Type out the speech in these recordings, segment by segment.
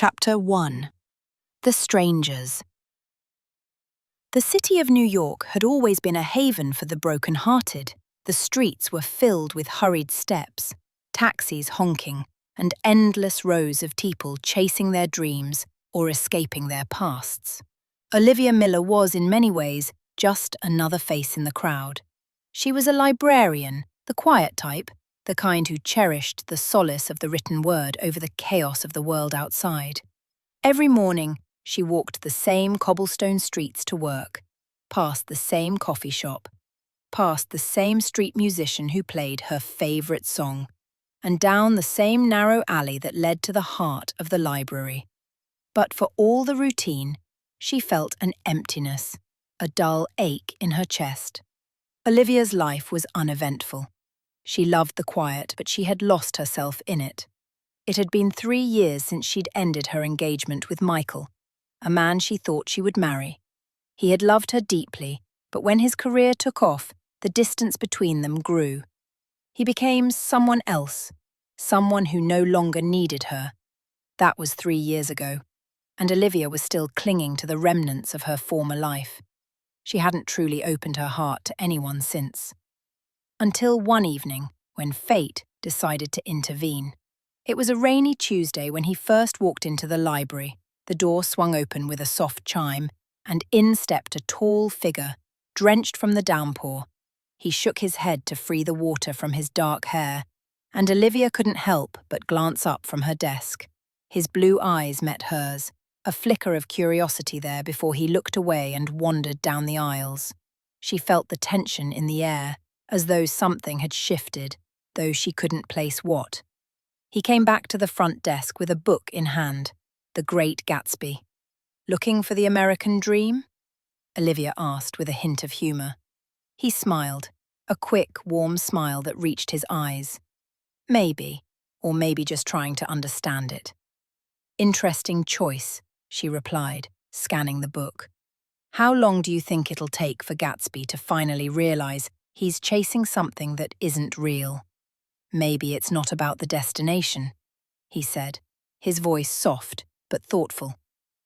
Chapter 1. The Strangers. The city of New York had always been a haven for the broken-hearted. The streets were filled with hurried steps, taxis honking, and endless rows of people chasing their dreams or escaping their pasts. Olivia Miller was, in many ways, just another face in the crowd. She was a librarian, the quiet type, the kind who cherished the solace of the written word over the chaos of the world outside. Every morning, she walked the same cobblestone streets to work, past the same coffee shop, past the same street musician who played her favourite song, and down the same narrow alley that led to the heart of the library. But for all the routine, she felt an emptiness, a dull ache in her chest. Olivia's life was uneventful. She loved the quiet, but she had lost herself in it. It had been 3 years since she'd ended her engagement with Michael, a man she thought she would marry. He had loved her deeply, but when his career took off, the distance between them grew. He became someone else, someone who no longer needed her. That was 3 years ago, and Olivia was still clinging to the remnants of her former life. She hadn't truly opened her heart to anyone since. Until one evening, when fate decided to intervene. It was a rainy Tuesday when he first walked into the library. The door swung open with a soft chime, and in stepped a tall figure, drenched from the downpour. He shook his head to free the water from his dark hair, and Olivia couldn't help but glance up from her desk. His blue eyes met hers, a flicker of curiosity there before he looked away and wandered down the aisles. She felt the tension in the air, as though something had shifted, though she couldn't place what. He came back to the front desk with a book in hand, The Great Gatsby. "Looking for the American dream?" Olivia asked with a hint of humour. He smiled, a quick, warm smile that reached his eyes. Maybe, or maybe just trying to understand it. "Interesting choice," she replied, scanning the book. "How long do you think it'll take for Gatsby to finally realise he's chasing something that isn't real?" "Maybe it's not about the destination," he said, his voice soft but thoughtful.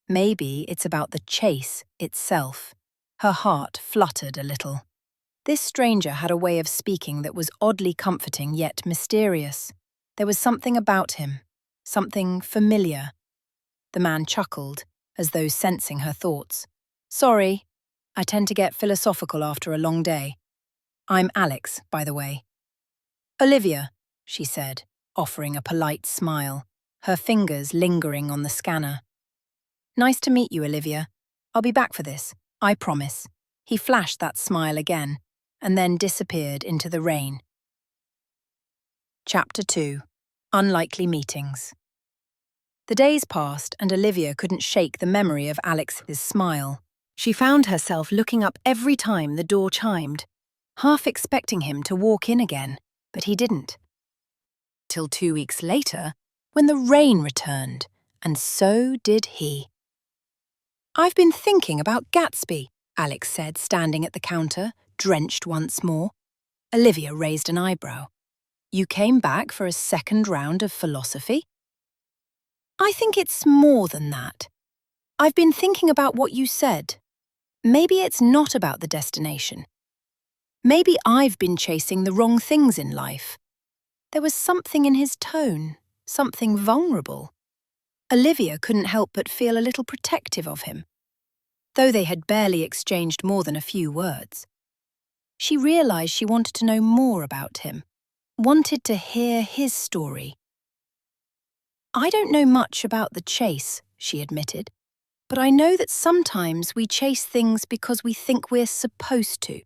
"Maybe it's about the chase itself." Her heart fluttered a little. This stranger had a way of speaking that was oddly comforting yet mysterious. There was something about him, something familiar. The man chuckled, as though sensing her thoughts. "Sorry, I tend to get philosophical after a long day. I'm Alex, by the way." "Olivia," she said, offering a polite smile, her fingers lingering on the scanner. "Nice to meet you, Olivia. I'll be back for this, I promise." He flashed that smile again, and then disappeared into the rain. Chapter 2. Unlikely Meetings. The days passed, and Olivia couldn't shake the memory of Alex's smile. She found herself looking up every time the door chimed, half expecting him to walk in again, but he didn't. Till 2 weeks later, when the rain returned, and so did he. "I've been thinking about Gatsby," Alex said, standing at the counter, drenched once more. Olivia raised an eyebrow. "You came back for a second round of philosophy?" "I think it's more than that. I've been thinking about what you said. Maybe it's not about the destination. Maybe I've been chasing the wrong things in life." There was something in his tone, something vulnerable. Olivia couldn't help but feel a little protective of him, though they had barely exchanged more than a few words. She realised she wanted to know more about him, wanted to hear his story. "I don't know much about the chase," she admitted, "but I know that sometimes we chase things because we think we're supposed to."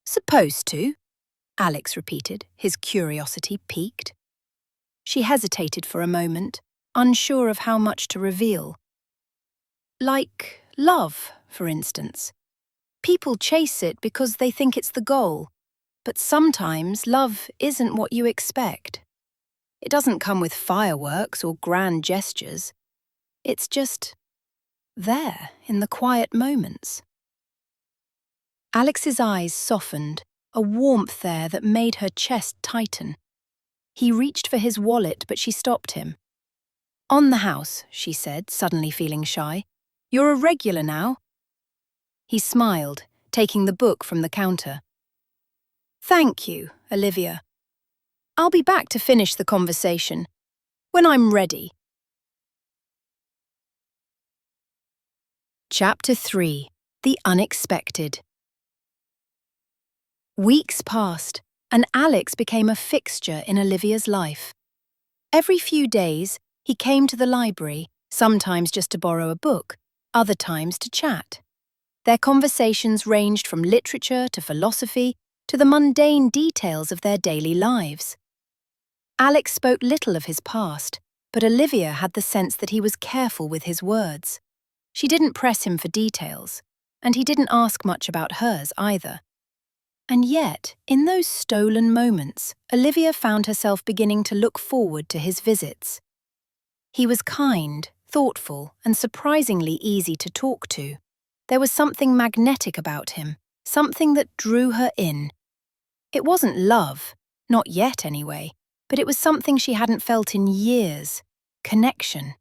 "Supposed to?" Alex repeated, his curiosity piqued. She hesitated for a moment, unsure of how much to reveal. "Like love, for instance. People chase it because they think it's the goal, but sometimes love isn't what you expect. It doesn't come with fireworks or grand gestures. It's just there in the quiet moments." Alex's eyes softened, a warmth there that made her chest tighten. He reached for his wallet, but she stopped him. "On the house," she said, suddenly feeling shy. "You're a regular now." He smiled, taking the book from the counter. "Thank you, Olivia. I'll be back to finish the conversation when I'm ready." Chapter 3. The Unexpected. Weeks passed, and Alex became a fixture in Olivia's life. Every few days, he came to the library, sometimes just to borrow a book, other times to chat. Their conversations ranged from literature to philosophy to the mundane details of their daily lives. Alex spoke little of his past, but Olivia had the sense that he was careful with his words. She didn't press him for details, and he didn't ask much about hers either. And yet, in those stolen moments, Olivia found herself beginning to look forward to his visits. He was kind, thoughtful, and surprisingly easy to talk to. There was something magnetic about him, something that drew her in. It wasn't love, not yet anyway, but it was something she hadn't felt in years: connection.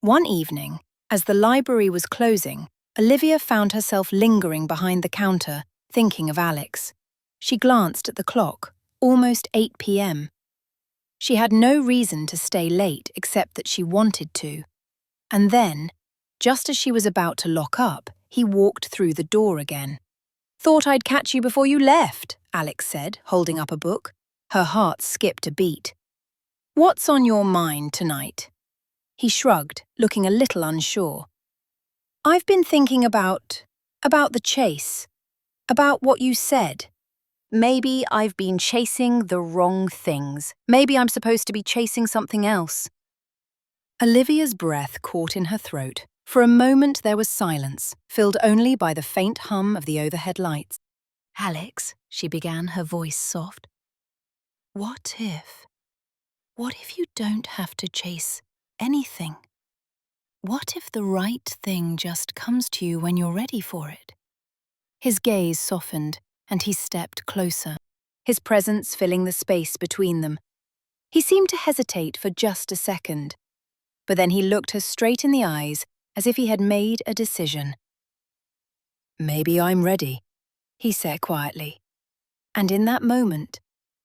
One evening, as the library was closing, Olivia found herself lingering behind the counter, thinking of Alex. She glanced at the clock, almost 8 p.m. She had no reason to stay late except that she wanted to. And then, just as she was about to lock up, he walked through the door again. "Thought I'd catch you before you left," Alex said, holding up a book. Her heart skipped a beat. "What's on your mind tonight?" He shrugged, looking a little unsure. "I've been thinking about the chase, about what you said. Maybe I've been chasing the wrong things. Maybe I'm supposed to be chasing something else." Olivia's breath caught in her throat. For a moment there was silence, filled only by the faint hum of the overhead lights. "Alex," she began, her voice soft. What if you don't have to chase anything? What if the right thing just comes to you when you're ready for it?" His gaze softened, and he stepped closer, his presence filling the space between them. He seemed to hesitate for just a second, but then he looked her straight in the eyes as if he had made a decision. "Maybe I'm ready," he said quietly. And in that moment,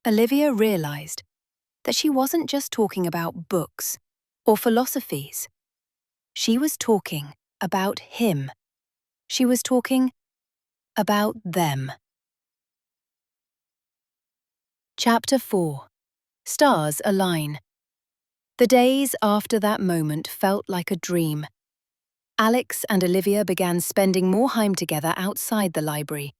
Olivia realized that she wasn't just talking about books or philosophies. She was talking about him. She was talking about them. Chapter 4. Stars Align. The days after that moment felt like a dream. Alex and Olivia began spending more time together outside the library.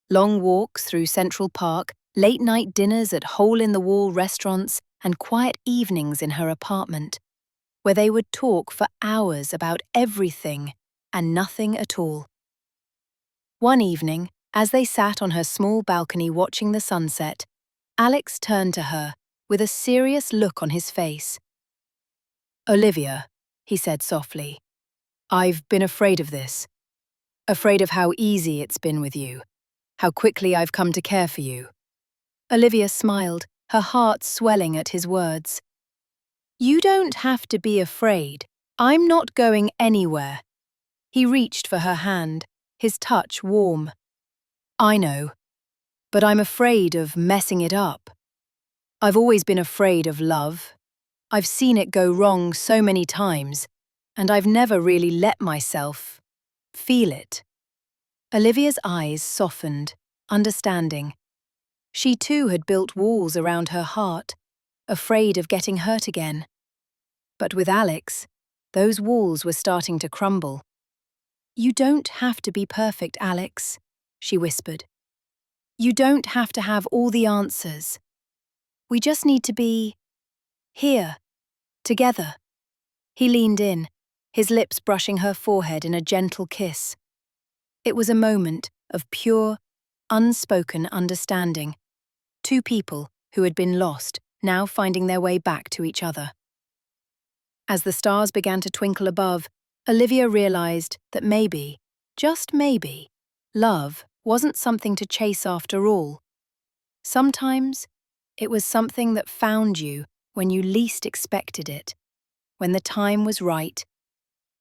Long walks through Central Park, late-night dinners at hole-in-the-wall restaurants, and quiet evenings in her apartment, where they would talk for hours about everything and nothing at all. One evening, as they sat on her small balcony watching the sunset, Alex turned to her with a serious look on his face. "Olivia," he said softly, "I've been afraid of this. Afraid of how easy it's been with you, how quickly I've come to care for you." Olivia smiled, her heart swelling at his words. "You don't have to be afraid. I'm not going anywhere." He reached for her hand, his touch warm. "I know, but I'm afraid of messing it up. I've always been afraid of love. I've seen it go wrong so many times, and I've never really let myself feel it." Olivia's eyes softened, understanding. She too had built walls around her heart, afraid of getting hurt again. But with Alex, those walls were starting to crumble. "You don't have to be perfect, Alex," she whispered. "You don't have to have all the answers. We just need to be here, together." He leaned in, his lips brushing her forehead in a gentle kiss. It was a moment of pure, unspoken understanding. Two people who had been lost, now finding their way back to each other. As the stars began to twinkle above, Olivia realized that maybe, just maybe, love wasn't something to chase after all. Sometimes, it was something that found you when you least expected it. when the time was right,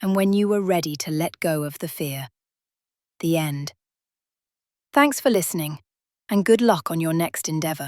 and when you were ready to let go of the fear. The end. Thanks for listening, and good luck on your next endeavour.